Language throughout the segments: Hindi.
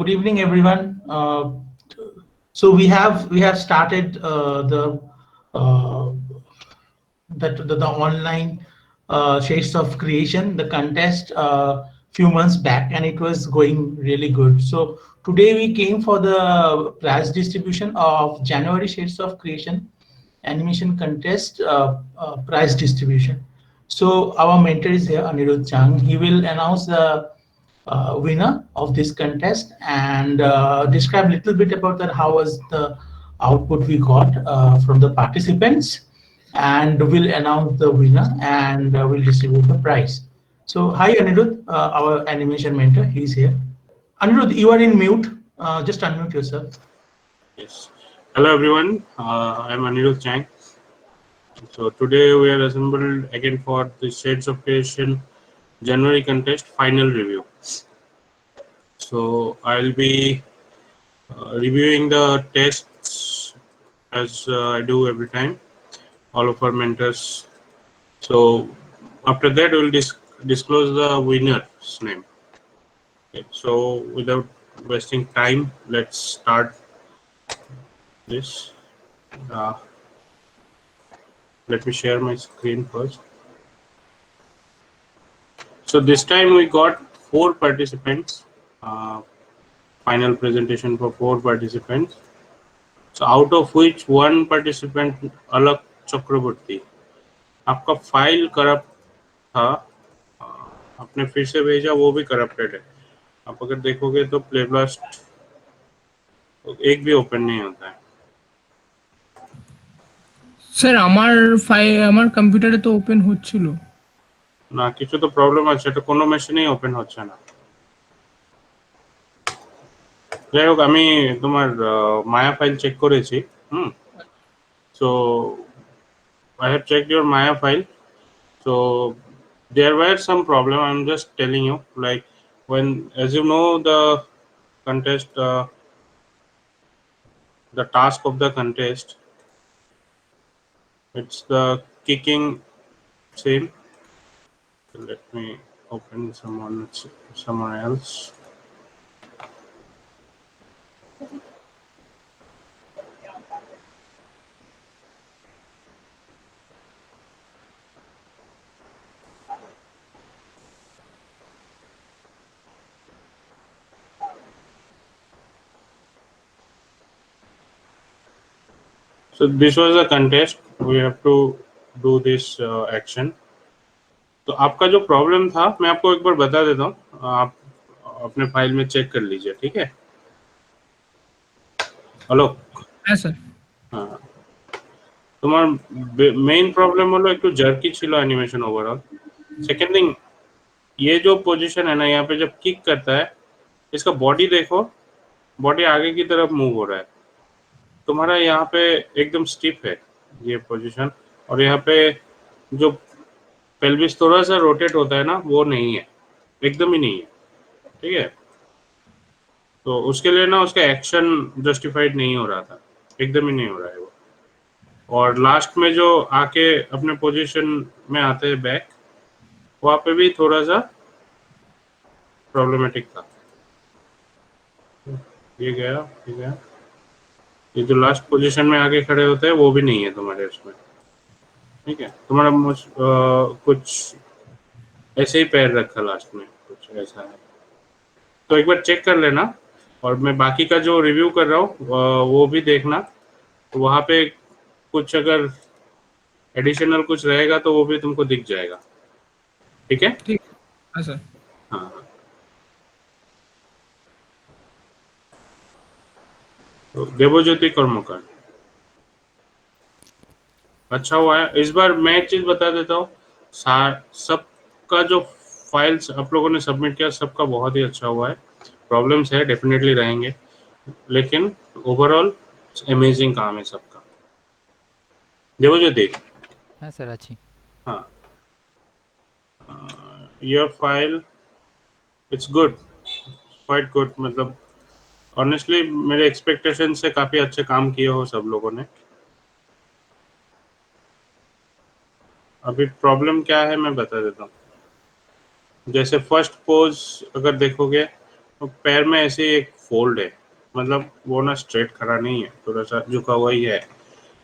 Good evening, everyone. So we have started uh, the online shades of creation, the contest few months back, and it was going really good. So today we came for the prize distribution of January shades of creation animation contest prize distribution. So our mentor is here, Anirudh Chang. He will announce the winner of this contest and describe a little bit about that, how was the output we got from the participants, and we'll announce the winner and we'll distribute the prize. So hi Anirudh, our animation mentor, he's here. Anirudh, you are in mute. Just unmute yourself. Yes. Hello everyone. I'm Anirudh Chang. So today we are assembled again for the Shades of Creation January contest final review. So I'll be reviewing the tests as I do every time. All of our mentors. So after that we'll disclose the winner's name. Okay. So without wasting time, let's start this. Let me share my screen first. So this time we got 4 participants. Final presentation for 4 participants. So out of which one participant, Alak Chakraborty, आपका फाइल करप्ट था, आपने फिर से भेजा, वो भी करप्टेड है. आप अगर देखोगे तो प्लेब्लास्ट एक भी ओपन नहीं होता है. স্যার আমার কম্পিউটারে তো ওপেন হচ্ছিল না, কিছু তো প্রবলেম আছে, এটা কোনো মেশিনেই ওপেন হচ্ছে না. যাই হোক, আমি তোমার মায়া ফাইল চেক করেছি. So I have checked your Maya file. So there were some problem. I'm just telling you, like when, as you know, the contest, the task of the contest, it's the kicking same. Let me open someone else. So this was a contest. We have to do this action. तो आपका जो प्रॉब्लम था मैं आपको एक बार बता देता हूँ, आप अपने फाइल में चेक कर लीजिए, ठीक है? हेलो. হ্যাঁ স্যার हाँ, তোমার মেইন प्रॉब्लम হলো একটু জার্কি ছিল एनिमेशन ओवरऑल. सेकंड थिंग, ये जो पोजीशन है ना, यहाँ पे जब किक करता है, इसका बॉडी देखो, बॉडी आगे की तरफ मूव हो रहा है. तुम्हारा यहाँ पे एकदम स्टिफ है ये पोजीशन, और यहाँ पे जो पेल्विस थोड़ा सा रोटेट होता है ना, वो नहीं है, एकदम ही नहीं है, ठीक है? तो उसके लिए ना उसका एक्शन जस्टिफाइड नहीं हो रहा था, एकदम ही नहीं हो रहा है वो. और लास्ट में जो आके अपने पोजीशन में आते हैं बैक, वहाँ पे भी थोड़ा सा प्रॉब्लमेटिक था. ये गया. ये जो लास्ट पोजीशन में आके खड़े होते हैं वो भी नहीं है तुम्हारे उसमें, ठीक है? तुम्हारा कुछ ऐसे ही पैर रखा लास्ट में, कुछ ऐसा है. तो एक बार चेक कर लेना, और मैं बाकी का जो रिव्यू कर रहा हूँ वो भी देखना. वहाँ पे कुछ अगर एडिशनल कुछ रहेगा तो वो भी तुमको दिख जाएगा, ठीक है? ঠিক হ্যাঁ স্যার हाँ. तो देवज्योति कर्मकार, अच्छा हुआ है. इस बार मैं एक चीज बता देता हूँ, सबका जो फाइल्स आप लोगों ने सबमिट किया, सबका बहुत ही अच्छा हुआ है. प्रॉब्लम्स है, डेफिनेटली रहेंगे, लेकिन ओवरऑल अमेजिंग काम है सबका. देवज्योति. हाँ सर अच्छी. हाँ, your file it's good, quite good. मतलब ऑनेस्टली मेरे एक्सपेक्टेशन से काफी अच्छे काम किए हो सब लोगों ने. अभी प्रॉब्लम क्या है मैं बता देता हूँ. जैसे फर्स्ट पोज अगर देखोगे तो पैर में ऐसे एक फोल्ड है, मतलब वो ना स्ट्रेट खड़ा नहीं है, थोड़ा सा झुका हुआ ही है।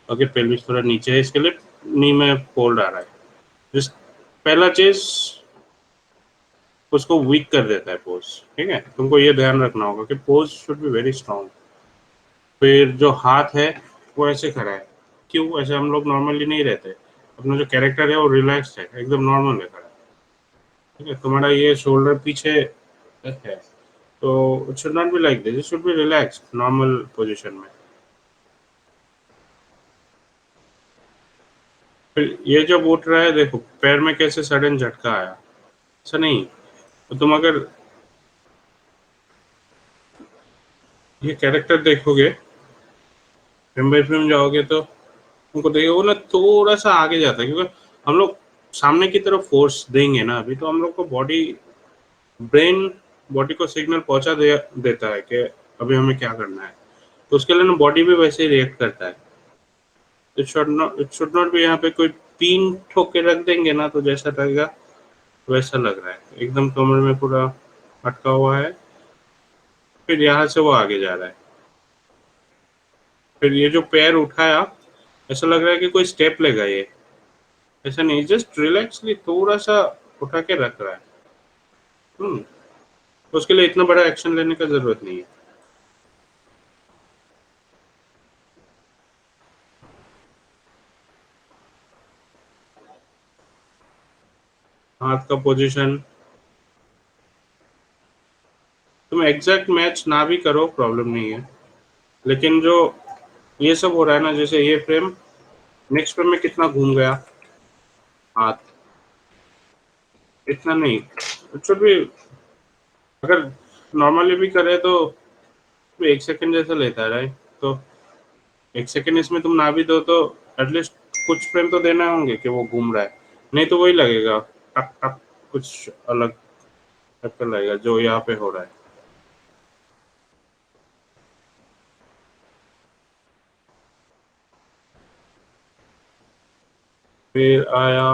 ओके, पेल्विस थोड़ा नीचे है, इसके लिए नी में फोल्ड आ रहा है। जिस पहला चीज उसको वीक कर देता है पोज, ठीक है, तुमको ये ध्यान रखना होगा कि pose should be very strong. फिर जो हाथ है वो ऐसे खड़ा है, क्यों ऐसे हम लोग नॉर्मली नहीं रहते, अपना जो कैरेक्टर है वो रिलैक्स्ड है, एकदम नॉर्मल है खड़ा, ठीक है। तुम्हारा ये शोल्डर पीछे है, तो it should not be like this, it should be relaxed normal position में। फिर ये जब उठ रहा है, देखो पैर में कैसे सडन झटका आया, ऐसा नहीं। तो तुम अगर ये कैरेक्टर देखोगे, फ्रेम बाय फ्रेम जाओगे, तो तुमको देखोगे वो ना थोड़ा सा आगे जाता है, क्योंकि हम लोग सामने की तरफ फोर्स देंगे ना अभी, तो हम लोग को ब्रेन बॉडी को सिग्नल देता है कि अभी हमें क्या करना है, तो उसके लिए ना बॉडी भी वैसे ही रिएक्ट करता है। इट शुड नॉट भी यहाँ पे कोई पिन ठोक के रख देंगे ना, तो जैसा लगेगा वैसा लग रहा है, एकदम कमर में पूरा अटका हुआ है। फिर यहाँ से वो आगे जा रहा है। फिर ये जो पैर उठाया, ऐसा लग रहा है कि कोई स्टेप लेगा ये, ऐसा नहीं, जस्ट रिलैक्सली थोड़ा सा उठा के रख रहा है। तो उसके लिए इतना बड़ा एक्शन लेने का जरूरत नहीं है। हाथ का पोजीशन तुम एग्जैक्ट मैच ना भी करो, प्रॉब्लम नहीं है, लेकिन जो ये सब हो रहा है ना, जैसे ये फ्रेम नेक्स्ट फ्रेम में कितना घूम गया हाथ, इतना नहीं, इट शुड भी, अगर नॉर्मली भी करे तो 1 सेकंड जैसा लेता है, राइट। तो 1 सेकंड इसमें तुम ना भी दो तो एटलीस्ट कुछ फ्रेम तो देना होंगे कि वो घूम रहा है, नहीं तो वही लगेगा टक टक, कुछ अलग टाइप का लगेगा जो यहाँ पे हो रहा है। फिर आया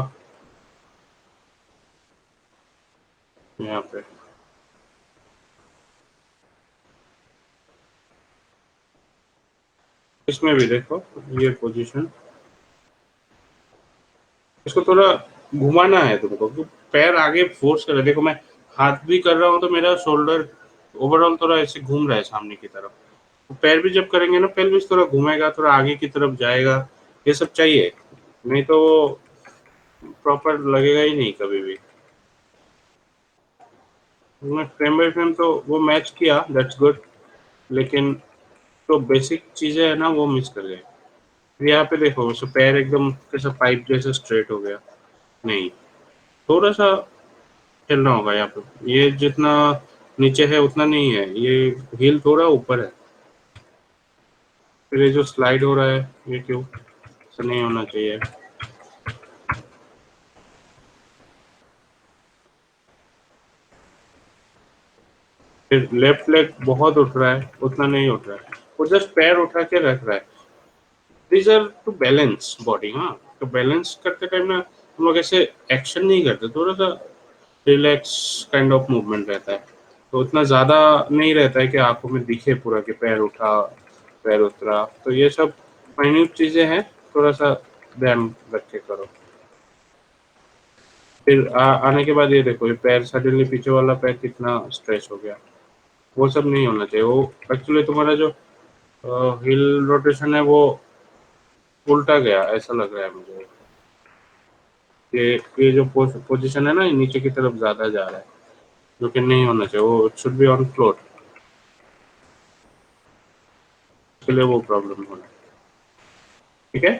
यहाँ पे, इसमें भी देखो ये पोजीशन, इसको थोड़ा घुमाना है तुमको, क्योंकि पैर आगे फोर्स कर रहा है। देखो मैं हाथ भी कर रहा हूँ तो मेरा शोल्डर ओवरऑल थोड़ा ऐसे घूम रहा है सामने की तरफ, तो पैर भी जब करेंगे ना, पैर भी थोड़ा घूमेगा, थोड़ा आगे की तरफ जाएगा, ये सब चाहिए, नहीं तो प्रॉपर लगेगा ही नहीं कभी भी। मैं फ्रेम बाय फ्रेम तो वो मैच किया, दैट्स गुड, लेकिन तो बेसिक चीजें है ना वो मिस कर गए। यहाँ पे देखो उसका पैर एकदम कैसा पाइप जैसा स्ट्रेट हो गया, नहीं, थोड़ा सा हिलना होगा यहाँ पे, ये जितना नीचे है उतना नहीं है, ये हील थोड़ा ऊपर है। फिर ये जो स्लाइड हो रहा है, ये क्यों, ऐसा नहीं होना चाहिए। फिर लेफ्ट लेग बहुत उठ रहा है, उतना नहीं उठ रहा है, वो जस्ट पैर उठा के रख रहा है। These are to balance body, हाँ, तो बैलेंस करते टाइम ना हम लोग ऐसे एक्शन नहीं करते, थोड़ा सा रिलैक्स काइंड ऑफ मूवमेंट रहता है, तो उतना ज़्यादा नहीं रहता है कि आंखों में दिखे पूरा कि पैर उठा पैर उतरा, तो ये सब माइन्यूट चीज़ें हैं, थोड़ा सा ध्यान रख के करो। फिर आने के बाद ये देखो, ये पैर सडनली पीछे वाला पैर कितना स्ट्रेच हो गया, वो सब नहीं होना चाहिए। वो एक्चुअली तुम्हारा जो हिल रोटेशन है वो उल्टा गया, ऐसा लग रहा है मुझे, कि ये जो पोजीशन है ना, ये नीचे की तरफ ज़्यादा जा रहा है, जो कि नहीं होना चाहिए, वो it should be on floor, इसके लिए वो प्रॉब्लम हो रहा है, ठीक है।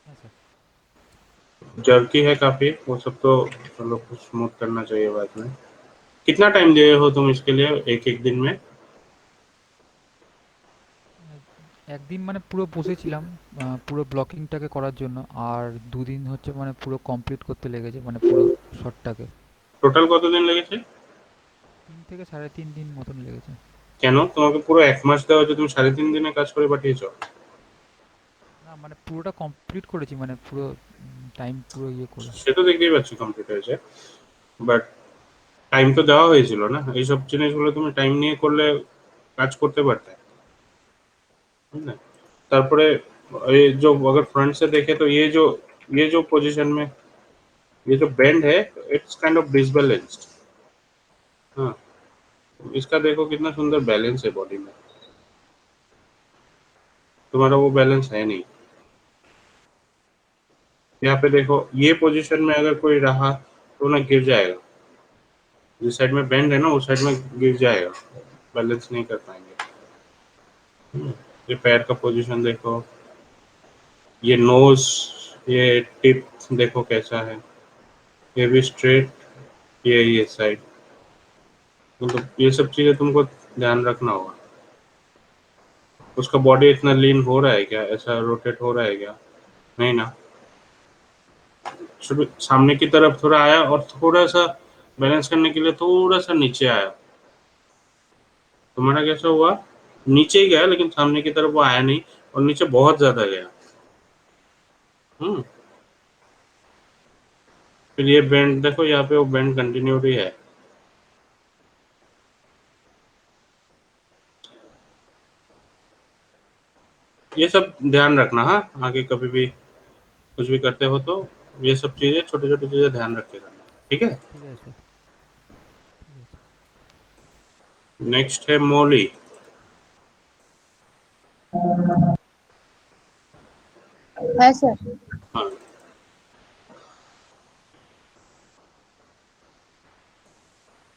हाँ सर। जर्की है काफी, वो सब तो चलो कुछ स्मूथ करना चाहिए बाद में। कितना टाइम दिए हो तुम इसके लिए एक एक दिन में? একদিন মানে পুরো বসেছিলাম পুরো ব্লকিংটাকে করার জন্য, আর 2 দিন হচ্ছে মানে পুরো কমপ্লিট করতে লেগেছে, মানে পুরো শটটাকে টোটাল কতদিন লেগেছে? 3 থেকে 3.5 দিন মতন লেগেছে। কেন তোমাকে পুরো 1 মাস দেওয়া হয়েছে, তুমি 3.5 দিনে কাজ করে পাঠিয়েছো? না মানে পুরোটা কমপ্লিট করেছি, মানে পুরো টাইম পুরো ইয়ে করে। সে তো দেখতেই পাচ্ছি কমপ্লিট হয়েছে, বাট টাইম তো দেওয়া হয়েছিল না, এইসব জিনিসগুলো তুমি টাইম নিয়ে করলে কাজ করতে পারতে, বুঝলে? তারপরে ये जो अगर फ्रंट से देखे तो ये जो पोजीशन में ये जो बेंड है इट्स काइंड ऑफ डिसबैलेंस्ड। हाँ, इसका देखो कितना सुंदर बैलेंस है बॉडी में, तुम्हारा वो बैलेंस है नहीं। यहाँ पे देखो ये पोजीशन में अगर कोई रहा तो ना गिर जाएगा, जिस साइड में बेंड है ना उस साइड में गिर जाएगा, बैलेंस नहीं कर पाएंगे। ये पैर का पोजीशन देखो, ये नोज, ये टिप देखो कैसा है, ये भी स्ट्रेट, ये साइड, मतलब ये सब चीजें तुमको ध्यान रखना होगा। उसका बॉडी इतना लीन हो रहा है क्या, ऐसा रोटेट हो रहा है क्या, नहीं ना। सामने की तरफ थोड़ा आया और थोड़ा सा बैलेंस करने के लिए थोड़ा सा नीचे आया, तुम्हारा कैसा हुआ, नीचे ही गया लेकिन सामने की तरफ वो आया नहीं और नीचे बहुत ज्यादा गया। फिर ये बेंड देखो, यहाँ पे वो बेंड कंटिन्यूटी है। ये सब ध्यान रखना, हाँ, आगे कभी भी कुछ भी करते हो तो ये सब चीजें, छोटी छोटी चीजें ध्यान रख के करना, ठीक है। ঠিক আছে স্যার। नेक्स्ट है मोली। হ্যাঁ স্যার। हाँ,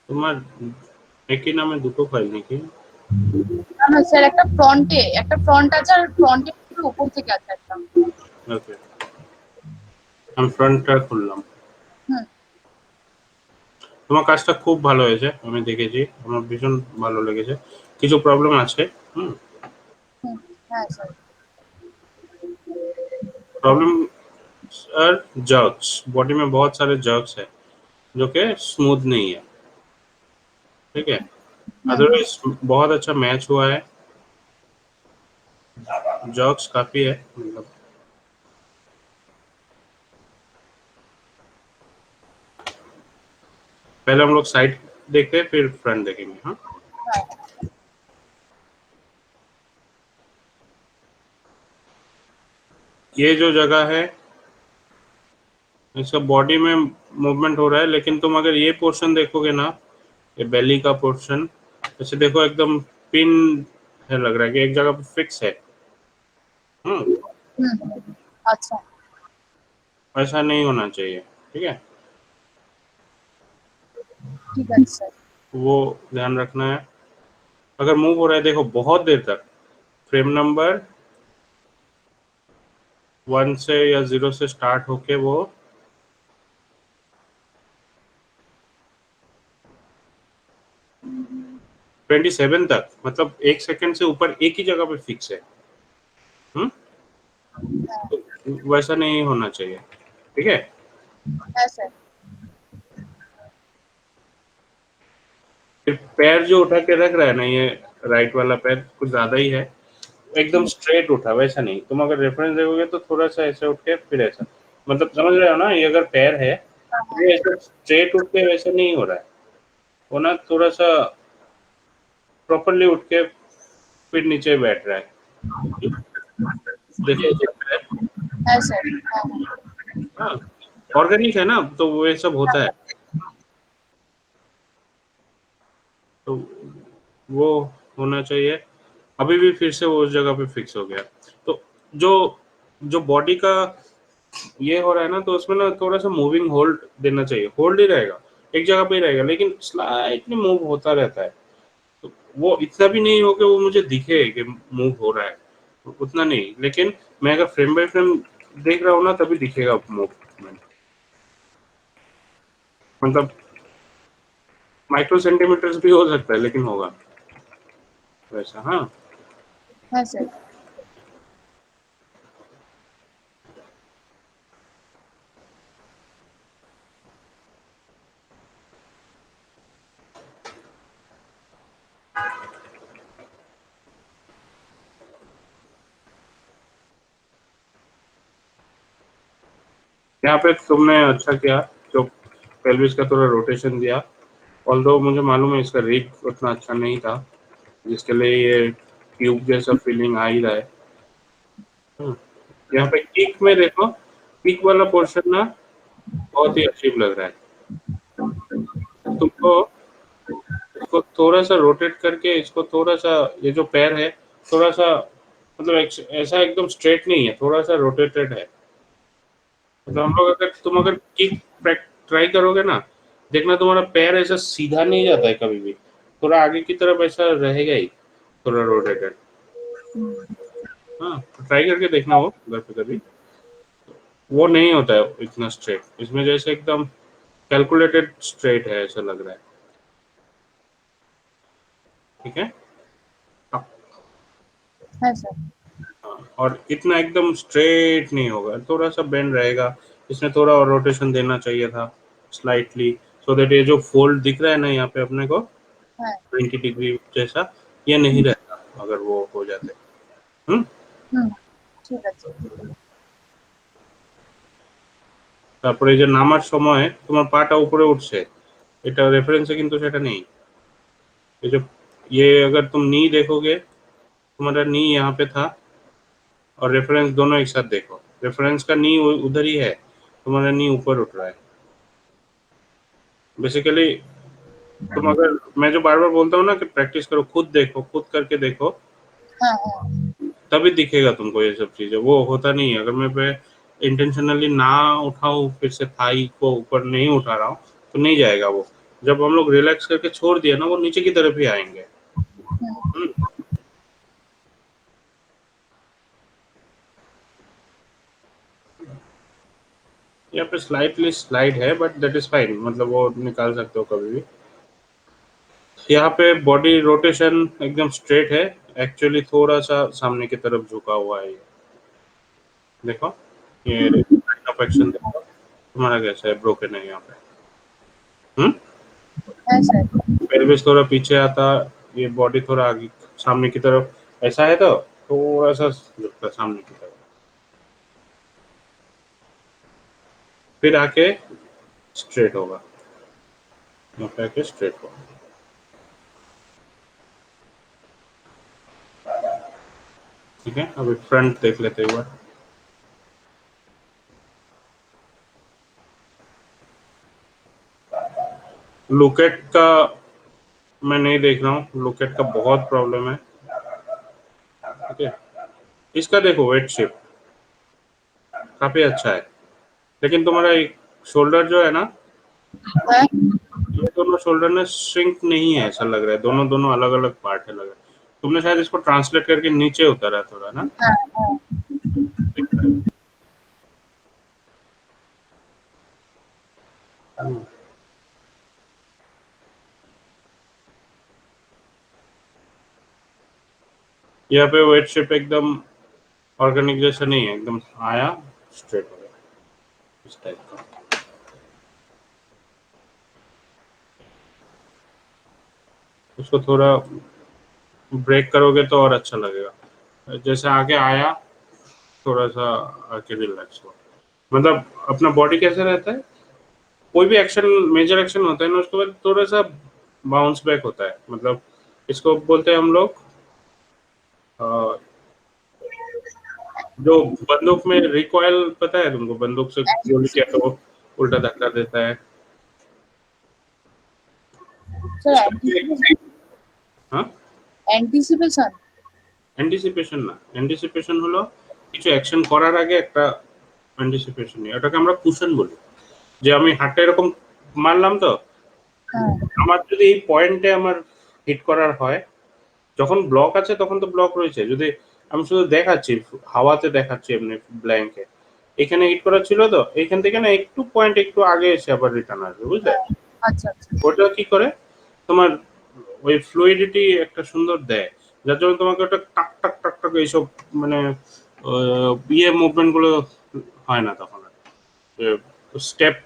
তোমার একই নামে দুটো ফাইল নাকি? না না স্যার, একটা ফ্রন্ট আছে আর ফ্রন্টে একটু উপর থেকে আছে একটা। ওকে, আমি ফ্রন্টটা খুললাম। হুম। তোমার কাজটা খুব ভালো হয়েছে, আমি দেখেছি, আমার ভীষণ ভালো লেগেছে। কিছু প্রবলেম আছে, হ্যাঁ স্যার। प्रॉब्लम और जर्क्स, बॉडी में बहुत सारे जर्क्स है जो कि स्मूथ नहीं है, ठीक है। अदरवाइज बहुत अच्छा मैच हुआ है, जर्क्स काफी है, मतलब पहले हम लोग साइड देखते हैं फिर फ्रंट देखेंगे। हाँ, ये जो जगह है इसका बॉडी में मूवमेंट हो रहा है, लेकिन तुम अगर ये पोर्शन देखोगे ना, ये बेली का पोर्शन, ऐसे देखो एकदम पिन है, लग रहा है कि एक जगह पे फिक्स है। আচ্ছা ऐसा नहीं होना चाहिए, ठीक है, ঠিক আছে স্যার। वो ध्यान रखना है। अगर मूव हो रहा है देखो बहुत देर तक, फ्रेम नंबर 1 से या 0 से स्टार्ट होके वो 27 तक, मतलब 1 सेकंड से ऊपर एक ही जगह पे फिक्स है। तो वैसा नहीं होना चाहिए, ठीक है। হ্যাঁ স্যার। फिर पैर जो उठा के रख रहा है ना, ये राइट वाला पैर कुछ ज्यादा ही है, एकदम स्ट्रेट उठा, वैसा नहीं। तुम अगर रेफरेंस देखोगे तो थोड़ा सा ऐसे उठ के फिर ऐसा, मतलब समझ रहे हो ना, ये अगर पैर है तो ये ऐसे स्ट्रेट उठ के वैसा नहीं हो रहा है, वो ना थोड़ा सा प्रॉपरली उठ के फिर नीचे बैठ रहा है, देखिए ये पैर, হ্যাঁ স্যার। হ্যাঁ हाँ, ऑर्गेनिक है ना, तो वो ये सब होता है, तो वो होना चाहिए। अभी भी फिर से वो उस जगह पे फिक्स हो गया। तो जो जो बॉडी का ये हो रहा है ना, तो उसमें ना थोड़ा सा मूविंग होल्ड देना चाहिए, होल्ड ही रहेगा, एक जगह पे ही रहेगा, लेकिन स्लाइटली मूव होता रहता है। तो वो इतना भी नहीं हो कि वो मुझे दिखे कि मूव हो रहा है, उतना नहीं, लेकिन मैं अगर फ्रेम बाय फ्रेम देख रहा हूँ ना तभी दिखेगा मूवमेंट, मतलब माइक्रो सेंटीमीटर्स भी हो सकता है लेकिन होगा वैसा। हाँ, হ্যাঁ স্যার। यहाँ पे तुमने अच्छा किया जो पेल्विस का थोड़ा रोटेशन दिया, ऑल्दो मुझे मालूम है इसका रीड उतना अच्छा नहीं था, जिसके लिए ये ट्यूब जैसा फीलिंग आ ही रहा है। यहाँ पे किक में देखो, किक वाला पोर्शन ना बहुत ही अजीब लग रहा है। तुमको इसको थोड़ा सा रोटेट करके, इसको थोड़ा सा, ये जो पैर है थोड़ा सा, मतलब ऐसा एकदम स्ट्रेट नहीं है, थोड़ा सा रोटेटेड है। मतलब हम लोग अगर किक ट्राई करोगे ना, देखना तुम्हारा पैर ऐसा सीधा नहीं जाता है कभी भी, थोड़ा आगे की तरफ ऐसा रहेगा ही, थोड़ा रोटेटेड। हाँ, ट्राई करके देखना वो घर पे कभी, वो नहीं होता है इतना स्ट्रेट, इसमें जैसे एकदम कैलकुलेटेड स्ट्रेट है ऐसा लग रहा है। ठीक है। है सर। हाँ, और इतना एकदम स्ट्रेट नहीं होगा, थोड़ा सा बेंड रहेगा, इसमें थोड़ा और रोटेशन देना चाहिए था स्लाइटली, सो दैट ये जो फोल्ड दिख रहा है ना यहाँ पे अपने को है। 90 डिग्री जैसा, ये नहीं रहता अगर वो हो जाते। ঠিক আছে। তারপরে এই যে নামার সময় তোমার পাটা উপরে উঠছে, এটা রেফারেন্সে কিন্তু সেটা নেই। ये जो, ये अगर तुम नी देखोगे, तुम्हारा नी यहाँ पे था और रेफरेंस दोनों एक साथ देखो, रेफरेंस का नी उधर ही है, तुम्हारा नी ऊपर उठ रहा है। बेसिकली तुम अगर, मैं जो बार बार बोलता हूँ ना कि प्रैक्टिस करो, खुद देखो, खुद करके देखो, হ্যাঁ হ্যাঁ। तभी दिखेगा तुमको ये सब चीजें। वो होता नहीं है, अगर मैं इंटेंशनली ना उठाऊं, फिर से थाई को ऊपर नहीं उठा रहा हूँ, तो नहीं जाएगा वो। जब हम लोग रिलैक्स करके छोड़ दिया ना, वो नीचे की तरफ ही आएंगे। यहाँ पे स्लाइटली स्लाइड है, बट दैट इज फाइन, मतलब वो निकाल सकते हो कभी भी। यहाँ पे बॉडी रोटेशन एकदम स्ट्रेट है, एक्चुअली थोड़ा सा सामने की तरफ झुका हुआ है ये। देखो ये लाइन ऑफ एक्शन देखो, तुम्हारा कैसा है, ब्रोकन है यहाँ पे। হ্যাঁ স্যার। पेल्विस थोड़ा पीछे आता, ये बॉडी थोड़ा आगे सामने की तरफ ऐसा है, तो थोड़ा सा झुकता सामने की तरफ, फिर आके स्ट्रेट होगा, यहाँ पे आके स्ट्रेट होगा। ठीक है, अभी फ्रंट देख लेते हैं एक बार। लुकेट का मैं नहीं देख रहा हूँ, लुकेट का बहुत प्रॉब्लम है। ठीक है, इसका देखो वेट शिफ्ट काफी अच्छा है, लेकिन तुम्हारा एक शोल्डर जो है ना, হ্যাঁ ये दोनों शोल्डर में श्रिंक नहीं है ऐसा लग रहा है, दोनों दोनों अलग अलग पार्ट है लग रहा है। तुमने शायद इसको ट्रांसलेट करके नीचे उतारा है थोड़ा ना, হ্যাঁ হ্যাঁ। दिख रहा है। यहाँ पे वेट शिप एकदम ऑर्गेनिक जैसा नहीं है, एकदम आया स्ट्रेट हो गया इस टाइप का। उसको थोड़ा ब्रेक करोगे तो और अच्छा लगेगा, जैसे आगे आया थोड़ा सा आके रिलैक्स हो। मतलब अपना बॉडी कैसा रहता है, कोई भी एक्शन, मेजर एक्शन होता है ना, उसके बाद थोड़ा सा बाउंस बैक होता है, मतलब इसको बोलते हैं हम लोग अ, जो बंदूक में रिकॉइल, पता है तुमको, बंदूक से गोली किया तो वो उल्टा धक्का देता है। Sir anticipation. हाँ, অ্যান্টিসিপেশন। অ্যান্টিসিপেশন না, অ্যান্টিসিপেশন হলো কিছু অ্যাকশন করার আগে একটা অ্যান্টিসিপেশন, এটাকে আমরা কুশন বলি। যে আমি হাতটা এরকম মারলাম, তো হ্যাঁ আমার যদি এই পয়েন্টে আমার হিট করার হয়, যখন ব্লক আছে তখন তো ব্লক রয়েছে, যদি আমি শুধু দেখাচ্ছি, হাওয়াতে দেখাচ্ছি এমনি ব্ল্যাঙ্কে, এখানে হিট করা ছিল, তো এইখান থেকে না একটু পয়েন্ট একটু আগে এসে আবার রিটার্ন আসবে, বুঝলে? আচ্ছা আচ্ছা। ওটা কি করে তোমার ওই ফ্লুইডিটি একটা সুন্দর দেয়, যার জন্য তোমাকে ওটা টাক টাক টাক টাক এইসব মানে ইয়ে মুভমেন্ট গুলো হয় না তখন, स्टेप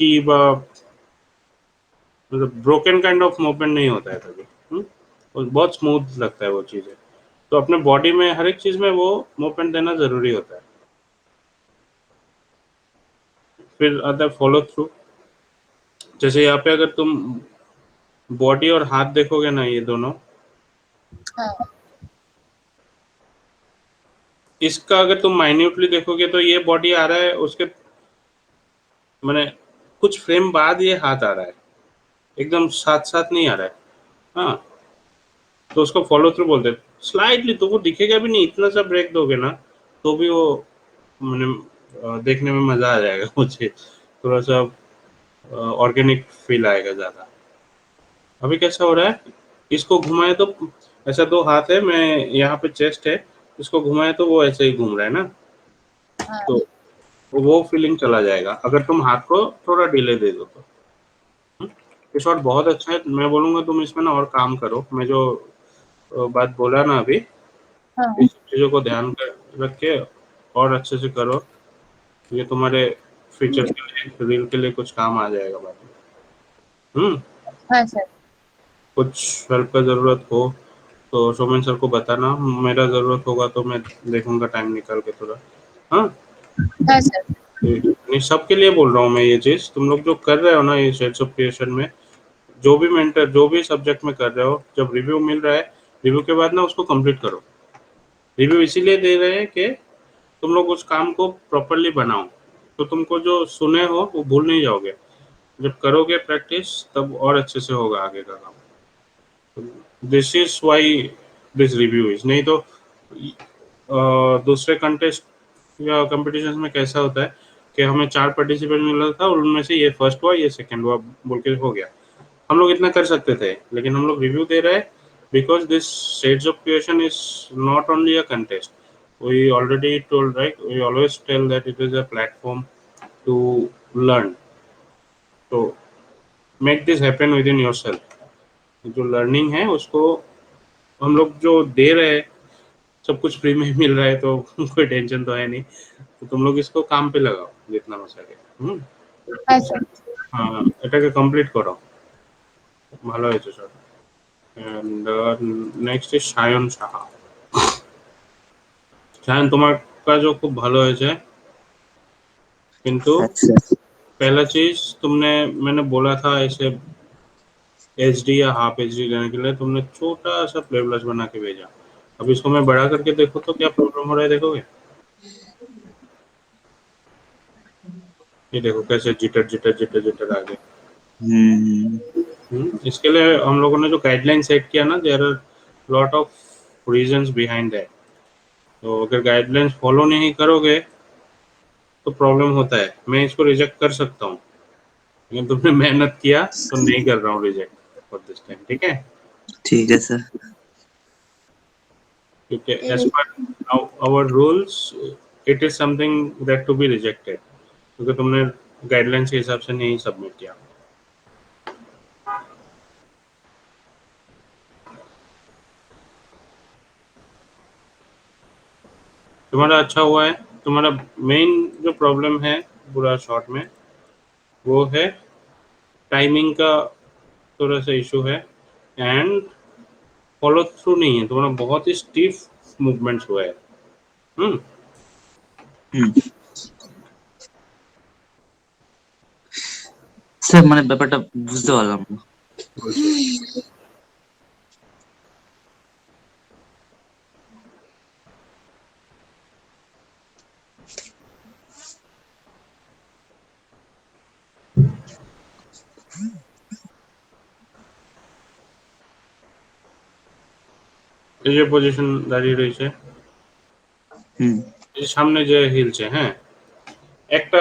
की বা ब्रोकन काइंड ऑफ मूवमेंट नहीं होता है कभी। वो बहुत स्मूथ लगता है वो चीजें, तो अपने बॉडी में हर एक चीज में वो मूवमेंट देना जरूरी होता है। फिर आता है फॉलो थ्रू। जैसे यहाँ पे अगर तुम बॉडी और हाथ देखोगे ना, ये दोनों, हाँ इसका अगर तुम माइन्यूटली देखोगे तो ये बॉडी आ रहा है, उसके मैंने कुछ फ्रेम बाद ये हाथ आ रहा है, एकदम साथ साथ नहीं आ रहा है। हाँ, तो उसको फॉलो थ्रू बोलते हैं। स्लाइटली तो वो दिखेगा भी नहीं, इतना सा ब्रेक दोगे ना तो भी वो मैंने देखने में मजा आ जाएगा मुझे, थोड़ा सा ऑर्गेनिक फील आएगा ज्यादा। अभी कैसा हो रहा है, इसको घुमाए तो ऐसा, दो हाथ है, मैं यहाँ पे चेस्ट है, इसको घुमाए तो वो ऐसे ही घूम रहा है ना, हाँ तो वो फीलिंग चला जाएगा अगर तुम हाथ को थोड़ा डिले दे दो तो। ये शॉट बहुत अच्छा है, मैं बोलूंगा तुम इसमें ना और काम करो। मैं जो बात बोला ना अभी, हाँ इस चीजों को ध्यान कर रख के और अच्छे से करो, ये तुम्हारे फ्यूचर के लिए, रील के लिए कुछ काम आ जाएगा बाद में। हाँ सर। कुछ हेल्प का जरूरत हो तो सोमेन सर को बताना, मेरा जरूरत होगा तो मैं देखूंगा टाइम निकाल के थोड़ा। हाँ, हाँ सर। नहीं सबके लिए बोल रहा हूँ मैं ये चीज, तुम लोग जो कर रहे हो ना ये शेड्स ऑफ क्रिएशन में, जो भी मेंटर जो भी सब्जेक्ट में कर रहे हो, जब रिव्यू मिल रहा है, रिव्यू के बाद ना उसको कंप्लीट करो। रिव्यू इसीलिए दे रहे हैं कि तुम लोग उस काम को प्रॉपरली बनाओ, तो तुमको जो सुने हो वो भूल नहीं जाओगे, जब करोगे प्रैक्टिस तब और अच्छे से होगा आगे का काम। This is why this review is, नहीं तो दूसरे कंटेस्ट या कंपटीशन में कैसा होता है कि हमें 4 पार्टिसिपेंट मिला था और उनमें से ये फर्स्ट हुआ, ये सेकंड हुआ बोल के हो गया। हम लोग इतना कर सकते थे, लेकिन हम लोग रिव्यू दे रहे हैं because this shades of creation is not only a contest. We already told, right? We always tell that it is a platform to learn. So make this happen within yourself. जो लर्निंग है उसको हम लोग जो दे रहे हैं, सब कुछ फ्री में मिल रहा है तो कोई टेंशन तो है नहीं, तो तुम लोग इसको काम पे लगाओ जितना हो सके। हाँ सर। हाँ, এটাকে কমপ্লিট করো, ভালো হয়েছে সব। And next is Sayan Saha. Sayan, তোমার কাজও খুব ভালো হয়েছে, কিন্তু अच्छा पहला चीज तुमने, मैंने बोला था ऐसे एचडी या हाफ एचडी लेने के लिए, तुमने छोटा सा प्ले ब्लश बना के भेजा। अब इसको मैं बड़ा करके देखो तो क्या प्रॉब्लम हो रहा है, देखोगे? ये देखो कैसे जिटर जिटर जिटर जिटर आ गए। इसके लिए हम लोगों ने जो गाइडलाइन सेट किया ना, there are lot of reasons behind that. तो अगर गाइडलाइंस फॉलो नहीं करोगे तो प्रॉब्लम होता है। मैं इसको रिजेक्ट कर सकता हूँ, लेकिन तुमने मेहनत किया तो नहीं कर रहा हूँ रिजेक्ट फॉर दिस टाइम, ठीक है? ठीक है सर। क्योंकि as per our rules it is something that to be rejected, क्योंकि तुमने गाइडलाइंस के हिसाब से नहीं सबमिट किया। तुम्हारा अच्छा हुआ है। तुम्हारा मेन जो प्रॉब्लम है पूरा शॉट में, वो है टाइमिंग का थोड़ा सा इशू है, एंड फॉलो थ्रू नहीं है तुम्हारा, बहुत ही स्टीफ मूवमेंट्स हुआ है। স্যার মানে ব্যাপারটা বুঝতে পারলাম না। এই যে পজিশন দাঁড়িয়ে রয়েছে, এই সামনে যে হিলছে, হ্যাঁ, একটা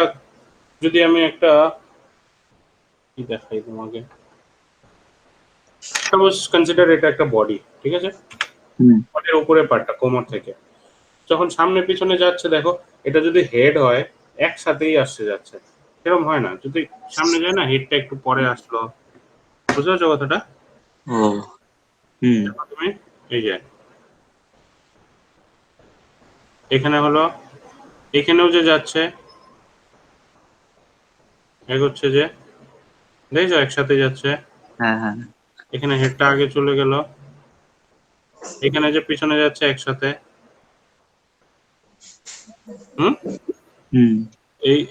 যদি আমি একটা কি দেখাই তোমাকে, সাপোজ কনসিডার এটা একটা বডি, ঠিক আছে? বডির উপরে পার্টটা কোমর থেকে যখন সামনে পিছনে যাচ্ছে, দেখো এটা যদি হেড হয় একসাথেই আসছে যাচ্ছে, এরকম হয় না। যদি সামনে যায় না, হেডটা একটু পরে আসলো, বুঝতে পারছো কথাটা? ও দেখো তুমি, এই যে এখানে হলো, এখানেও যে যাচ্ছে, এগোচ্ছে যে, দেখছো একসাথে যাচ্ছে। হ্যাঁ হ্যাঁ এখানে হেডটা আগে চলে গেল, এখানে যে পিছনে যাচ্ছে একসাথে।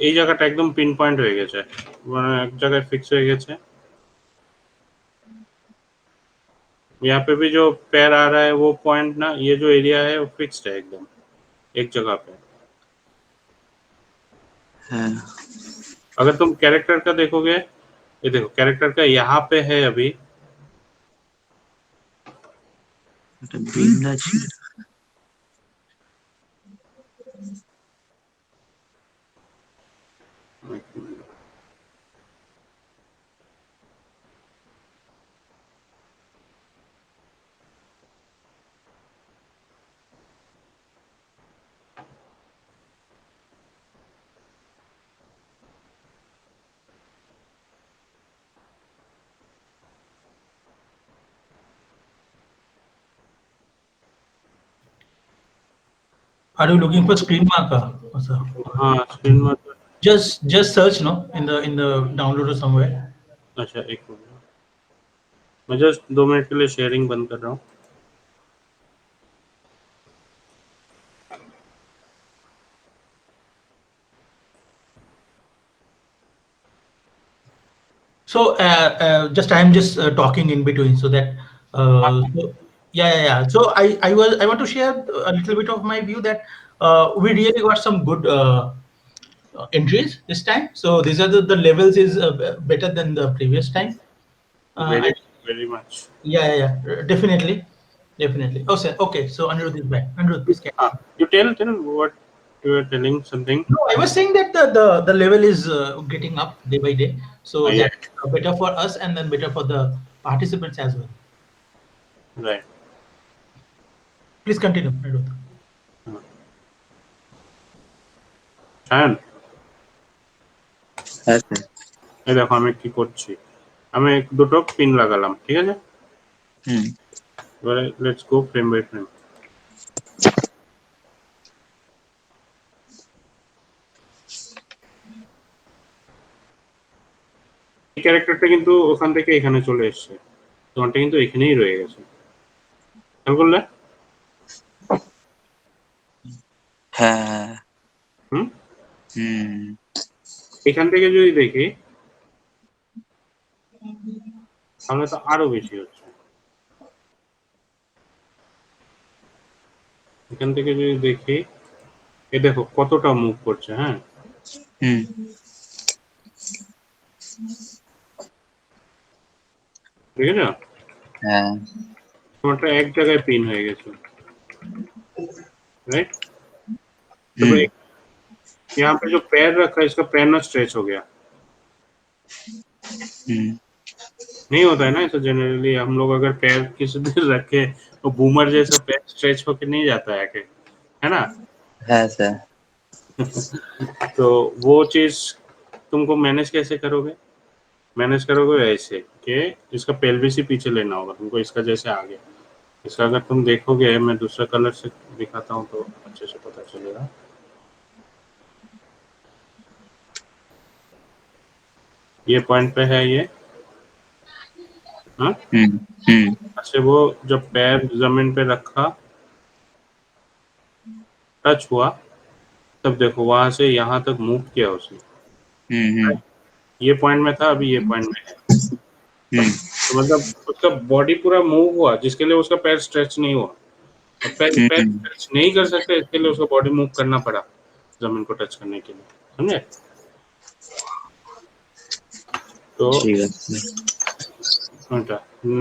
এই জায়গাটা একদম পিন পয়েন্ট হয়ে গেছে, মানে এক জায়গায় ফিক্স হয়ে গেছে। यहाँ पे भी जो पैर आ रहा है वो पॉइंट ना, ये जो एरिया है वो फिक्स्ड है एकदम एक जगह पे। हाँ अगर तुम कैरेक्टर का देखोगे, ये देखो कैरेक्टर का यहाँ पे है अभी, এটা বিন্ডা ছিল। Are you looking for screen marker? Also, हाँ स्क्रीन में तो, just search no in the downloader somewhere. अच्छा एक मिनट, मैं जस्ट 2 मिनट के लिए शेयरिंग बंद कर रहा हूँ। So just I'm just talking in between so that so, yeah. So I want to share a little bit of my view that we really got some good entries this time. So these are the levels is better than the previous time. Very I, very much. yeah, definitely. Oh, sir. Okay, so Anirudh is back. Anirudh, please carry हाँ, on. you tell what you were telling something। No, I was saying that the level is getting up day by day, so Yeah, that's better for us and then better for the participants as well. right। Please continue, Anirudh. Shayan, হ্যাঁ স্যার। এই দেখো আমি কি করছি, আমি দুটো পিন লাগালাম, ঠিক আছে? হুম এবারে let's go frame by frame. এই ক্যারেক্টারটা কিন্তু ওখান থেকে এখানে চলে এসেছে, তোমারটা কিন্তু এখানেই রয়ে গেছে, খেয়াল করলে? হ্যাঁ হুম, হুম এখান থেকে যদি দেখি তাহলে তো আরো বেশি হচ্ছে। এখান থেকে যদি দেখি, এ দেখো কতটা মুভ করছে। হ্যাঁ, হুম ঠিক আছে, হ্যাঁ তোমারটা এক জায়গায় পিন হয়ে গেছে, राइट? হুম यहाँ पे जो पैर रखा है इसका पैर ना स्ट्रेच हो गया, হুম नहीं होता है ना ऐसा जनरली। हम लोग अगर पैर किसी दिन रखे तो बूमर जैसा पैर स्ट्रेच होके नहीं जाता है ना? হ্যাঁ স্যার। तो वो चीज तुमको मैनेज कैसे करोगे? मैनेज करोगे ऐसे कि इसका पेल्विस ही पीछे लेना होगा तुमको, इसका जैसे आगे। इसका अगर तुम देखोगे, मैं दूसरा कलर से दिखाता हूँ तो अच्छे से पता चलेगा। ये पॉइंट पे है ये, हाँ? হুম হুম अच्छा, वो जब पैर जमीन पे रखा, टच हुआ, तब देखो वहां से यहाँ तक मूव किया उसने। হুম হুম ये पॉइंट में था, अभी ये पॉइंट में है। হুম तो मतलब उसका बॉडी पूरा मूव हुआ, जिसके लिए उसका पैर स्ट्रेच नहीं हुआ। और पैर पैर হুম स्ट्रेच नहीं कर सकते, इसके लिए उसका बॉडी मूव करना पड़ा जमीन को टच करने के लिए, समझे? तो ঠিক আছে।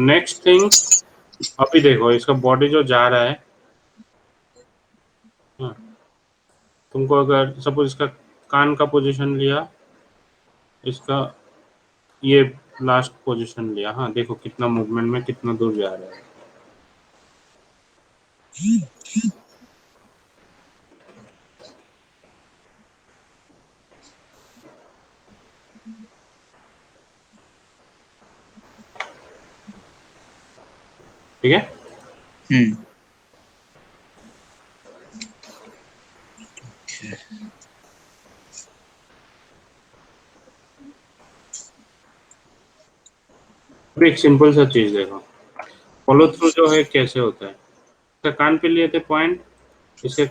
नेक्स्ट थिंग, अभी देखो इसका बॉडी जो जा रहा है, हाँ, तुमको अगर सपोज इसका कान का पोजीशन लिया, इसका ये लास्ट पोजीशन लिया, हाँ देखो कितना मूवमेंट में कितना दूर जा रहा है। ठीक है, হুম अभी एक सिंपल सा चीज देखो, फॉलो थ्रू जो है कैसे होता है। इसका कान पे लिए थे पॉइंट, इसे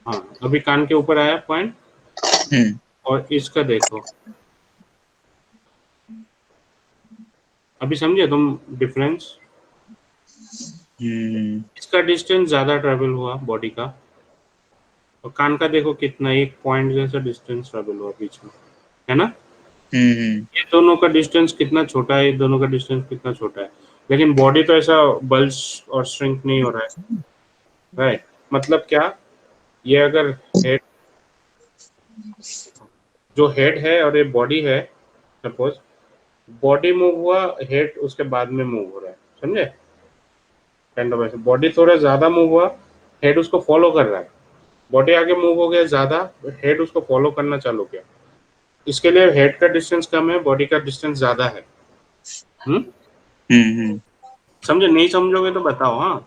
हाँ, अभी कान के ऊपर आया पॉइंट, हम्म और इसका देखो, अभी समझे तुम डिफरेंस? हम्म इसका डिस्टेंस ज्यादा ट्रेवल हुआ बॉडी का, और कान का देखो कितना, एक पॉइंट जैसा डिस्टेंस ट्रेवल हुआ बीच में, है ना? हम्म ये दोनों का डिस्टेंस कितना छोटा है, ये दोनों का डिस्टेंस कितना छोटा है, लेकिन बॉडी तो ऐसा बल्ज और श्रिंक नहीं हो रहा है, राइट? मतलब क्या, ये अगर हेड, जो हेड है और ये बॉडी है, सपोज बॉडी मूव हुआ, हेड उसके बाद में मूव हो रहा है, समझे? काइंड ऑफ ऐसे बॉडी थोड़ा ज्यादा मूव हुआ, हेड उसको फॉलो कर रहा है, बॉडी आगे मूव हो गया ज्यादा, हेड उसको फॉलो करना चालू किया, इसके लिए हेड का डिस्टेंस कम है, बॉडी का डिस्टेंस ज्यादा है। हम्म, हम्म समझे? नहीं समझोगे तो बताओ। हाँ,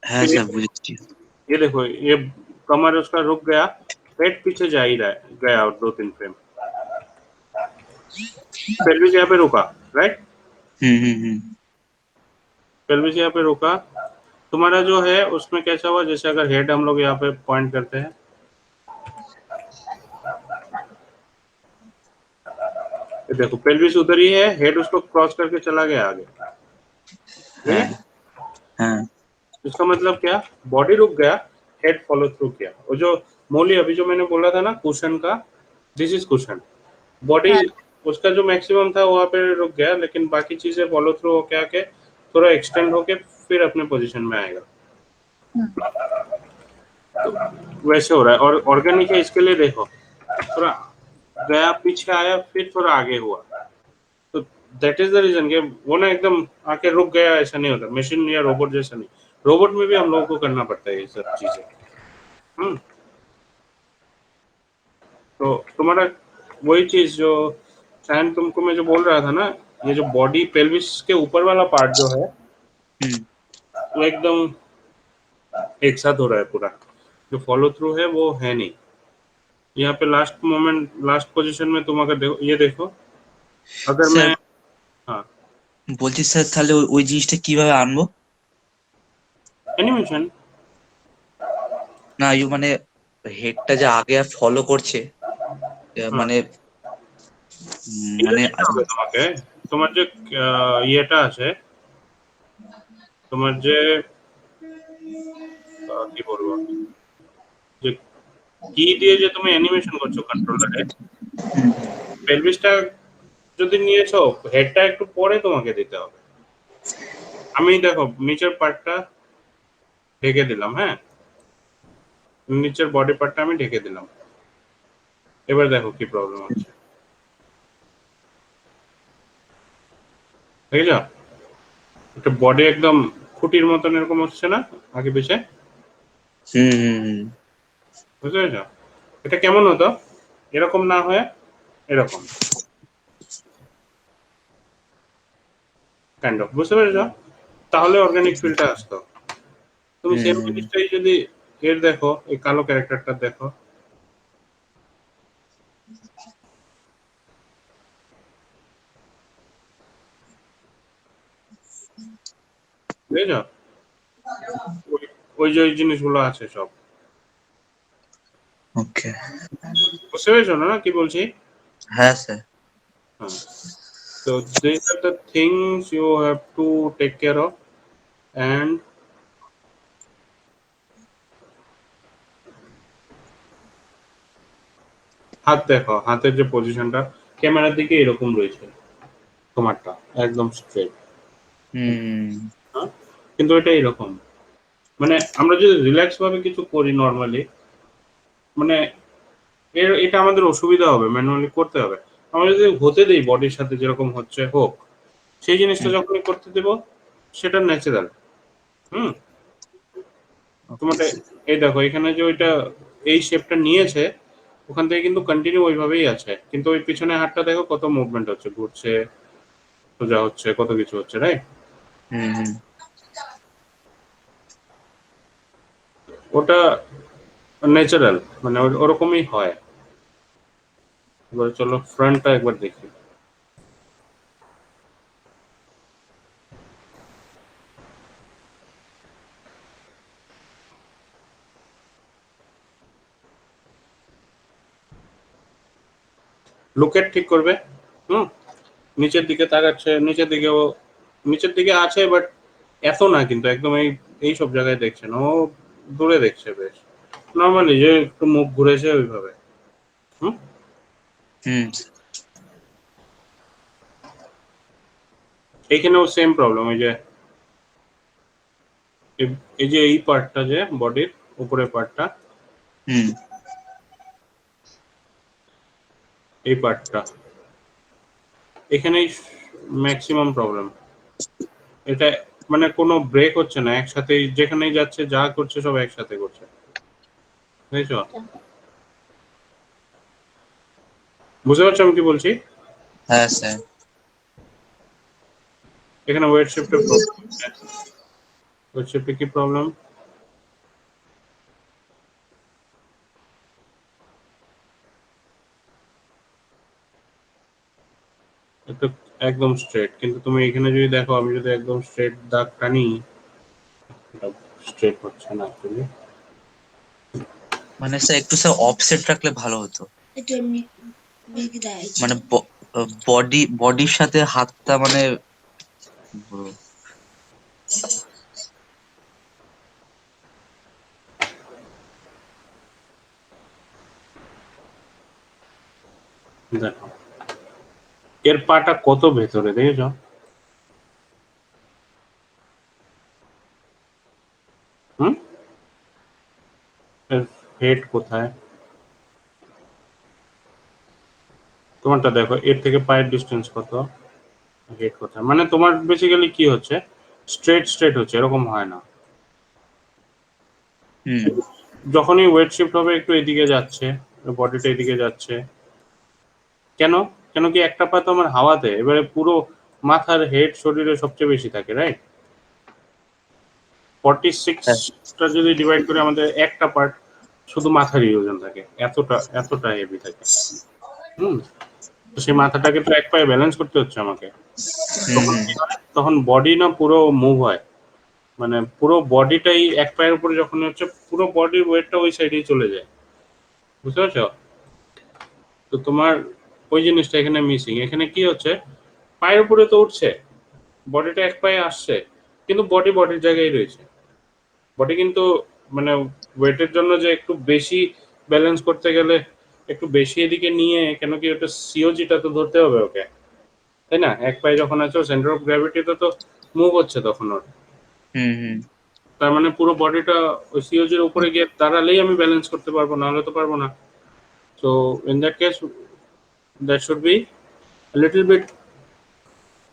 হ্যাঁ फिर স্যার বুঝেছি। ये देखो, ये कमर उसका रुक गया, पेट पीछे जा ही रहा है, गया और 2-3 फ्रेम, पेल्विस यहाँ पे रुका, राइट? হুম पेल्विस यहाँ पे रुका, तुम्हारा जो है उसमें कैसा हुआ, जैसे अगर हेड हम लोग यहाँ पे पॉइंट करते हैं, ये देखो पेल्विस उधर ही है, हेड उसको क्रॉस करके चला गया आगे, ठीक है? হ্যাঁ হ্যাঁ इसका मतलब क्या, बॉडी रुक गया, हेड फॉलो थ्रू किया, और जो मोली अभी जो मैंने बोला था ना कुशन का, दिस इज कुशन, बॉडी हाँ उसका जो मैक्सिमम था वहां पे रुक गया, लेकिन बाकी चीजें फॉलो थ्रू होके आके थोड़ा एक्सटेंड होके फिर अपने पोजीशन में आएगा, वैसे हो रहा है। और ऑर्गेनिक है, इसके लिए देखो थोड़ा गया, पीछे आया, फिर थोड़ा आगे हुआ, तो दैट इज द रीजन कि वो ना एकदम आके रुक गया, ऐसा नहीं होता, मशीन या रोबोट जैसा नहीं, रोबोट में भी हम लोगों को करना पड़ता है ये सब चीजें। हम्म, तो तुम्हारा वही चीज जो शायद तुमको मैं जो बोल रहा था ना, ये जो बॉडी पेल्विस के ऊपर वाला पार्ट जो है হুম वो एकदम एक साथ हो रहा है पूरा, जो फॉलो थ्रू है वो है नहीं। यहाँ पे लास्ट मोमेंट, लास्ट पोजीशन में तुम अगर देखो, ये देखो, अगर मैं, স্যার हाँ, বলছি স্যার তাহলে ওই জিনিসটা কিভাবে আনবো? एनिमेशन, না মানে হেডটা যে আগে আর ফলো করছে हाँ, মানে এটা মানে দিতে হবে তোমাকে, তোমার যে ইয়েটা আছে, তোমার যে কি বলবো, যে কি দিয়ে যে তুমি অ্যানিমেশন করছো কন্ট্রোলারে, পেলভিসটা যদি নিয়েছো, হেডটা একটু পরে তোমাকে দিতে হবে। আমি দেখো নিচের পার্টটা ঢেকে দিলাম, হ্যাঁ, নিচের বডি পার্টটা আমি ঢেকে দিলাম, এবার দেখো কি প্রবলেম হচ্ছে, ঠিক আছে? একটা বডি একদম খুঁটির মতন এরকম হচ্ছে না, আগে পিছে, হুম বুঝতে পেরেছো? এটা কেমন হতো, এরকম না হয়ে এরকম কাইন্ড অফ, বুঝতে পেরেছো? তাহলে অর্গানিক ফিলটা আসতো। তুমি সেম হুম জিনিসটাই যদি এর দেখো, এই কালো ক্যারেক্টারটা দেখো, বুঝেছো? ওই যে ওই জিনিসগুলো আছে সব, ওকে বুঝতে পেরেছো না কি বলছি? হ্যাঁ স্যার হ্যাঁ, so these are the things you have to take care of, and হাত দেখো, হাতের যে পজিশনটা ক্যামেরার দিকে এরকম রয়েছে, তোমারটা একদম স্ট্রেট, হুম হ্যাঁ, কিন্তু এটা এরকম, মানে আমরা যদি রিল্যাক্স ভাবে কিছু করি নর্মালি, মানে এটা আমাদের অসুবিধা হবে, ম্যানুয়ালি করতে হবে। আমরা যদি হতে দেই বডির সাথে যেরকম হচ্ছে হোক, সেই জিনিসটা যখনই করতে দেব সেটা ন্যাচারাল। হুম, তোমার এই দেখো এখানে যে ওইটা এই শেপটা নিয়েছে, ওখান থেকে কিন্তু কন্টিনিউ ওইভাবেই আছে, কিন্তু ওই পিছনে হাতটা দেখো কত মুভমেন্ট হচ্ছে, ঘুরছে, সোজা হচ্ছে, কত কিছু হচ্ছে, রাইট? হুম ওটা ন্যাচারাল, মানে ওরকমই হয়। এবার চলো ফ্রন্টটা একবার দেখি। লোকেট ঠিক করবে। নিচের দিকে তাকাচ্ছে, নিচের দিকে আছে, বাট এত না, কিন্তু একদম এই সব জায়গায় দেখছে না, ও দূরে দেখছে বেশ নর্মালি, যে একটু মুখ ঘুরেছে ওইভাবে। হুম হুম এইখানেও সেম প্রবলেম, এই যে এই পার্টটা, যে বডির উপরের পার্টটা, হুম এই পার্টটা, এখানেই ম্যাক্সিমাম প্রবলেম। এটা মানে কোনো ব্রেক হচ্ছে না, একসাথে যেখানেই যাচ্ছে যা করছে সব একসাথে করছে, বুঝেছো? বুঝতে পারছো আমি কি বলছি? হ্যাঁ স্যার। এখানে ওয়েট শিফটের প্রবলেম, ওয়েট শিফটে কি প্রবলেম? একটু একদম স্ট্রেট, কিন্তু তুমি এখানে যদি দেখো, আমি যদি একদম স্ট্রেট দাগ টানি, এটা স্ট্রেট হচ্ছে না অ্যাকচুয়ালি। মানে স্যার একটু স্যার অফসেট রাখলে ভালো হতো, মানে বডির সাথে হাতটা মানে দেখো এর পাটা কত ভেতরে, দেখেছো? হুম এর হেড কোথায়? তোমারটা দেখো, এর থেকে পায়ের ডিস্টেন্স কত, হেড কোথায়? মানে তোমার বেসিক্যালি কি হচ্ছে, স্ট্রেট হচ্ছে, এরকম হয় না। হুম যখনই ওয়েট শিফট হবে একটু এদিকে যাচ্ছে, বডিটা এদিকে যাচ্ছে, কেন? কেন কি একটা পা তো আমার হাওয়াতে, এবারে পুরো মাথার হেড শরীরে সবচেয়ে বেশি থাকে, রাইট? হ্যাঁ 46টা যদি ডিভাইড করে, আমাদের একটা পার্ট শুধু মাথারই ওজন থাকে, এতটা হেভি থাকে। হুম তো সেই মাথাটাকে তো এক পায়ে ব্যালেন্স করতে হচ্ছে আমাকে। হুম তখন হুম কি হয়, তখন বডি না পুরো মুভ হয়, মানে পুরো বডিটাই এক পায়ের উপরে যখন হচ্ছে, পুরো বডির ওয়েটটা ওই সাইডেই চলে যায়, বুঝতে পারছো? তো তোমার ওই জিনিসটা এখানে মিসিং। এখানে কি হচ্ছে, পায়ের উপরে তো উঠছে, বডিটা এক পায়ে আসছে, কিন্তু বডির জায়গায় রয়েছে। বডি কিন্তু মানে ওয়েটের জন্য যে একটু বেশি ব্যালেন্স করতে গেলে একটু বেশি এদিকে নিয়ে, কেন কি ওটা সিওজিটা তো ধরতে হবে ওকে, তাই না? এক পায়ে যখন আছে, সেন্টার অফ গ্র্যাভিটিতে তো মুভ হচ্ছে তখন ওর, হুম হুম তার মানে পুরো বডিটা ওই সিওজির উপরে গিয়ে দাঁড়ালেই আমি ব্যালেন্স করতে পারবো, নাহলে তো পারবো না। So in that case that should be a little bit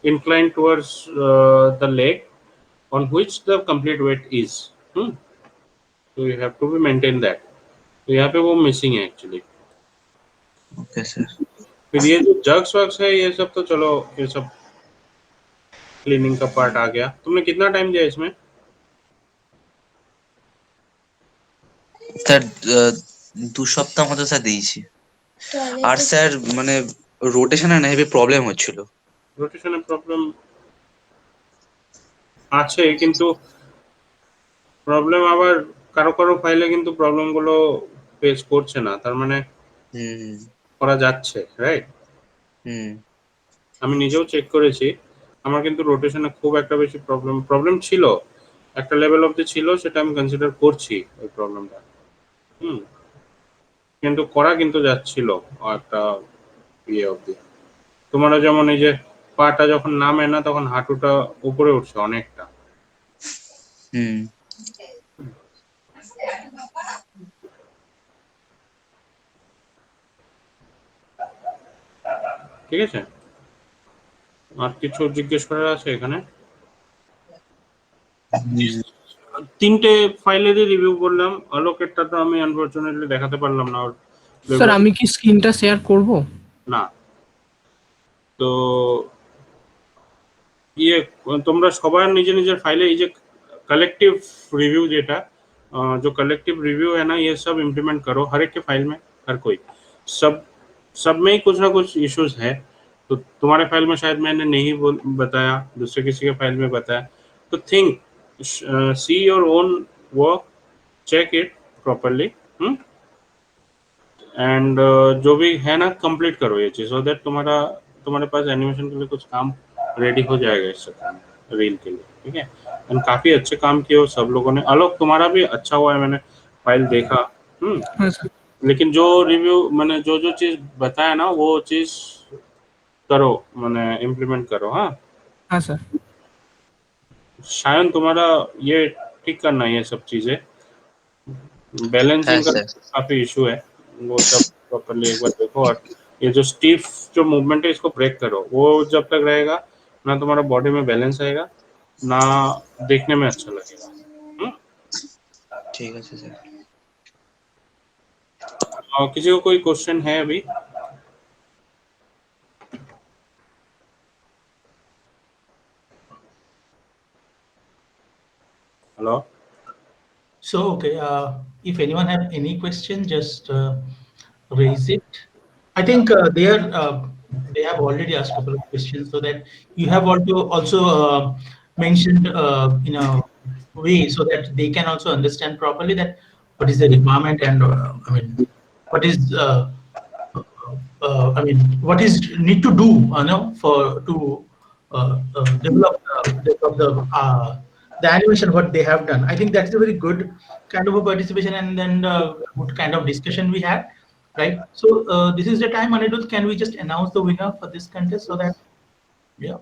inclined towards the leg on which the complete weight is. So you have to be maintain that. तो यहाँ पे वो मिसिंग है एक्चुअली। Okay sir. फिर ये जो जग्स वग्स है, ये सब तो चलो, ये सब क्लीनिंग का पार्ट आ गया। तुमने कितना टाइम दिया इसमें? স্যার 2 সপ্তাহ মতো স্যার দিয়েছি। আর স্যার মানে রোটেশনে না হেভি প্রবলেম হচ্ছিল। রোটেশনের প্রবলেম আছে, কিন্তু প্রবলেম আবার কারো কারো ফাইলে কিন্তু প্রবলেমগুলো ফেস করছে না, তার মানে হুম করা যাচ্ছে, রাইট? হুম আমি নিজেও চেক করেছি, আমার কিন্তু রোটেশনে খুব একটা বেশি প্রবলেম ছিল, একটা লেভেল অবধি ছিল, সেটা আমি কনসিডার করছি ওই প্রবলেমটা। হুম কিন্তু করা কিন্তু যাচ্ছিল একটা ইয়ে অবধি। তোমারও যেমন এই যে পাটা যখন নামে না, তখন হাঁটুটা উপরে উঠছে অনেকটা। হুম ঠিক আছে, আর কিছু জিজ্ঞেস করার আছে এখানে? তিনটে ফাইলেরই রিভিউ করলাম, আলোকেরটা তো আমি আনফরচুনেটলি দেখাতে পারলাম না, ওর স্যার আমি কি স্ক্রিনটা শেয়ার করব? না। তো ইয়ে, তোমরা সবার নিজের নিজের फाइलें, ये जो कलेक्टिव रिव्यू जेटा जो कलेक्टिव रिव्यू है ना, ये सब इम्प्लीमेंट करो हर एक के फाइल में, हर कोई सब सब में ही कुछ ना कुछ इश्यूज है। तो तुम्हारे फाइल में शायद मैंने नहीं बताया, दूसरे किसी के फाइल में बताया। तो think, see your own work, check it properly, and जो भी है ना कंप्लीट करो ये चीज, सो दैट तुम्हारे पास एनिमेशन के लिए कुछ काम रेडी हो जाएगा इस चक्कर में, रील के लिए, ठीक है। एंड काफी अच्छे काम किए हो सब लोगों ने। आलोक तुम्हारा भी अच्छा हुआ है, मैंने फाइल देखा। हाँ सर। लेकिन जो रिव्यू मैंने जो चीज बताया ना, वो चीज करो, मैंने इम्प्लीमेंट करो। हाँ हाँ सर। शायद तुम्हारा ये ठीक करना है, ये सब चीजें है बैलेंसिंग का सर। काफी इशू है, वो सब प्रॉपर्ली एक बार देखो। और ये जो स्टीफ जो मूवमेंट है इसको ब्रेक करो। वो जब तक रहेगा ना तुम्हारा बॉडी में बैलेंस आएगा, ना देखने में अच्छा लगेगा। ठीक है सर। और किसी को कोई क्वेश्चन है अभी? Hello? So, okay, if anyone have any question, just raise it. I think they have already asked a couple of questions, so that you have also mentioned in a way so that they can also understand properly that what is the requirement and I mean what is I mean what is need to do for to develop the animation what they have done. I think that's a very good kind of a participation and then good kind of discussion we had, right? So this is the time, Anirudh, can we just announce the winner for this contest so that, yeah.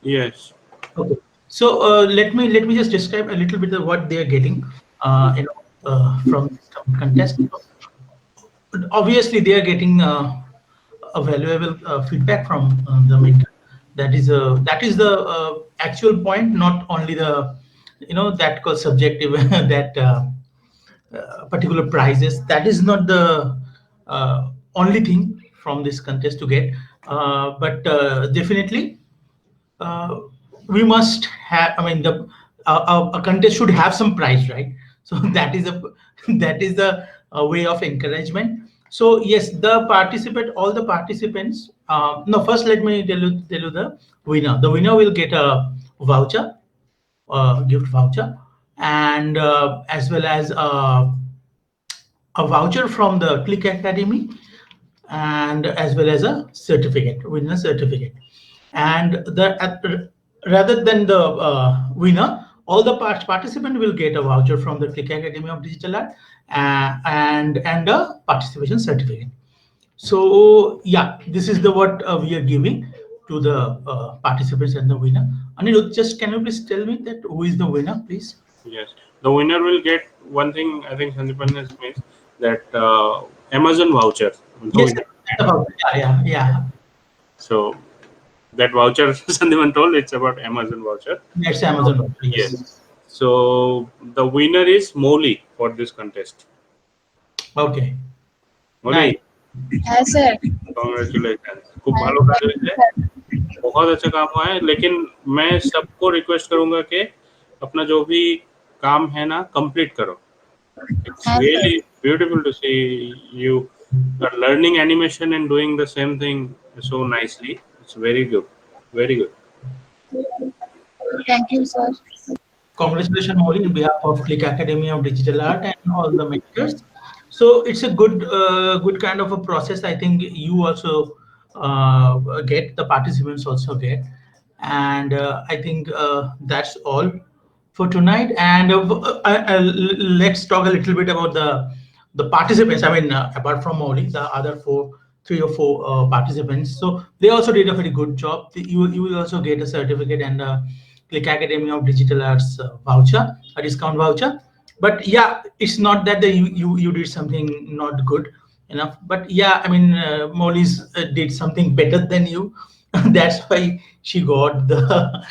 Yes. Okay. So let me just describe a little bit of what they are getting, from this contest. Obviously, they are getting a valuable feedback from the mentor. That is the actual point, not only the that called subjective that particular prizes. That is not the only thing from this contest to get, but definitely we must have. I mean, a contest should have some prize, right? So that is the way of encouragement. So yes, all the participants. No, first let me tell you the winner. The winner will get a voucher, gift voucher, and as well as a voucher from the Click Academy, and as well as a certificate, winner certificate. And rather than the winner, all the participant will get a voucher from the Click Academy of Digital Art, and a participation certificate. So yeah, this is the what we are giving to the participants and the winner. Anirudh, just can you please tell me that who is the winner, please? Yes, the winner will get one thing. I think Sandipan has missed that Amazon voucher. Yes, yeah. So that voucher Sandipan told, it's about Amazon voucher. That's Amazon voucher. Yes. So the winner is Molly for this contest. Okay. Molly, Nice. Yes, sir. congratulations. खूब भालो कार्य है, बहुत अच्छा काम हुआ है। लेकिन मैं सबको रिक्वेस्ट करूंगा कि अपना जो भी काम है ना कंप्लीट करो। It's really beautiful to see you are learning animation and doing the same thing so nicely. It's very good, very good. Thank you, sir. Congratulations, Molly, on behalf of Click Academy of Digital Art and all the mentors. So it's a good kind of a process. I think you also get, the participants also get, and I think that's all for tonight. And let's talk a little bit about the participants. I mean, apart from Molly, the other three or four participants. So they also did a very good job. You will also get a certificate and Click Academy of Digital Arts voucher, a discount voucher. But yeah, it's not that you did something not good enough. But yeah, I mean, Molly's did something better than you. That's why she got the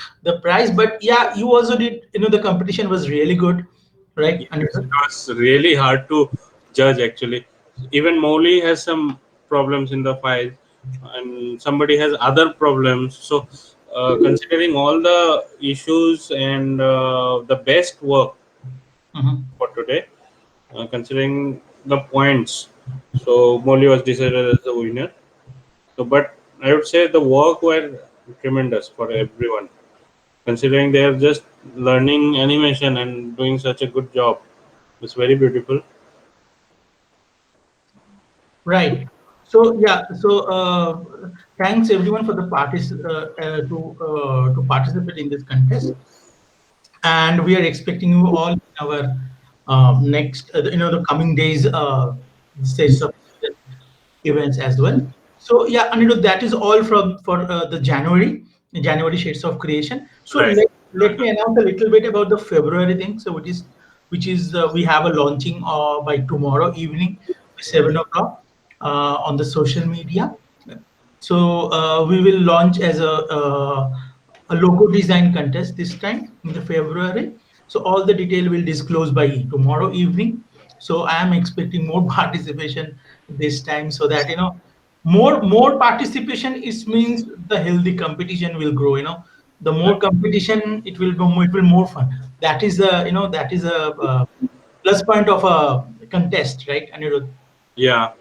prize. But yeah, you also did. The competition was really good, right? It was really hard to judge actually. Even Molly has some problems in the file, and somebody has other problems. So, considering all the issues and the best work Mhm. for today, considering the points, So Molly was decided as the winner. So, but I would say the work were tremendous for everyone, considering they are just learning animation and doing such a good job. It's very beautiful. Right. So yeah. So thanks everyone for the to participate in this contest, and we are expecting you all in our next the coming days stage of events as well. So yeah, and that is all from for the January Shades of Creation. So Right. let me announce a little bit about the February thing. So which is we have a launching by tomorrow evening, 7 o'clock on the social media. So we will launch as a logo design contest this time in the February. So all the detail will disclose by tomorrow evening. So I am expecting more participation this time, so that more participation is means the healthy competition will grow. The more competition, it will more fun. That is a plus point of a contest, right? Anirudh? Yeah,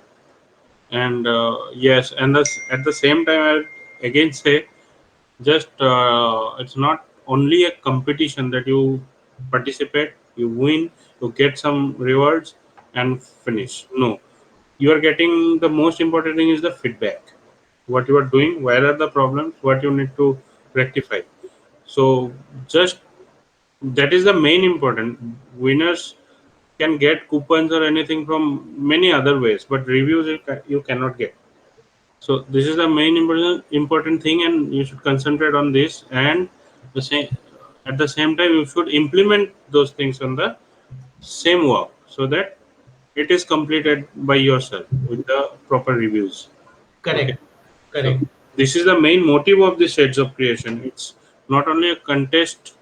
and yes, and at the same time, I would again say, just it's not only a competition that you participate, you win, you get some rewards, and finish. No, you are getting the most important thing is the feedback. What you are doing, where are the problems, what you need to rectify. So just that is the main important. Winners can get coupons or anything from many other ways, but reviews you cannot get. So this is the main important thing, and you should concentrate on this. And the same at the same time, you should implement those things on the same work so that it is completed by yourself with the proper reviews. Okay, Correct. so Correct. this is the main motive of the Shades of Creation. It's not only a contest,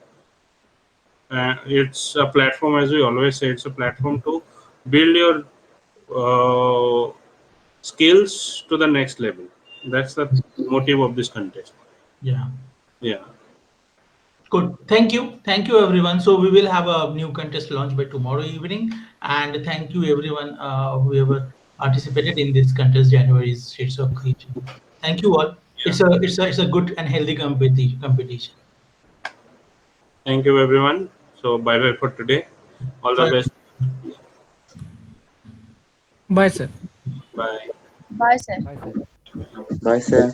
it's a platform, as we always say, it's a platform to build your skills to the next level. That's the motive of this contest. Yeah. Yeah. Good. Thank you. Thank you, everyone. So we will have a new contest launch by tomorrow evening. And thank you, everyone, whoever participated in this contest, January's Shades of Creation. Thank you all. Yeah. It's a good and healthy competition. Thank you, everyone. So bye bye for today. All the So best. Bye, sir. Bye. Bye, sir. Bye, sir. Bye, sir.